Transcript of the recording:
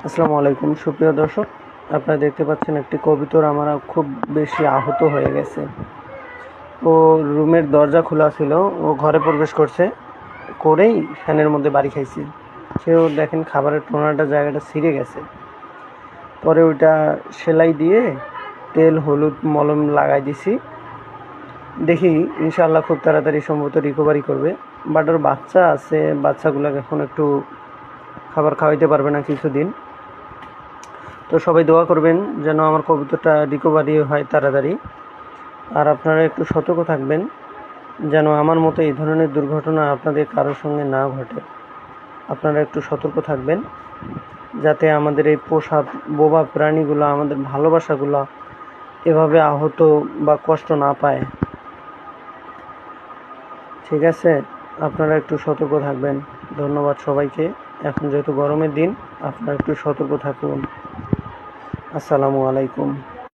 আসসালামু আলাইকুম সুপ্রিয় দর্শক, আপনারা দেখতে পাচ্ছেন একটি কবুতর আমার খুব বেশি আহত হয়ে গেছে। ও রুমের দরজা খোলা ছিল, ও ঘরে প্রবেশ করেই ফ্যানের মধ্যে বাড়ি খাইছে। সেও দেখেন খাবারের টোনাটা জায়গাটা ছিঁড়ে গেছে। পরে ওইটা সেলাই দিয়ে তেল হলুদ মলম লাগাই দিছি। দেখি ইনশাআল্লাহ খুব তাড়াতাড়ি সম্ভবত রিকভারি করবে। বাট ওর বাচ্চা আছে, বাচ্চাগুলোকে এখন একটু খাবার খাওয়াইতে পারবে না কিছুদিন। তো সবাই দোয়া করবেন যেন আমার কবুতরটা রিকভারি হয় তাড়াতাড়ি। আর আপনারা একটু সতর্ক থাকবেন যেন আমার মতো এই ধরনের দুর্ঘটনা আপনাদের কারোর সঙ্গে না ঘটে। আপনারা একটু সতর্ক থাকবেন যাতে আমাদের এই পোষা বোবা প্রাণীগুলো, আমাদের ভালোবাসাগুলো এভাবে আহত বা কষ্ট না পায়। ঠিক আছে, আপনারা একটু সতর্ক থাকবেন। ধন্যবাদ সবাইকে। এখন যেহেতু গরমের দিন, আপনারা একটু সতর্ক থাকুন। আসসালামু আলাইকুম।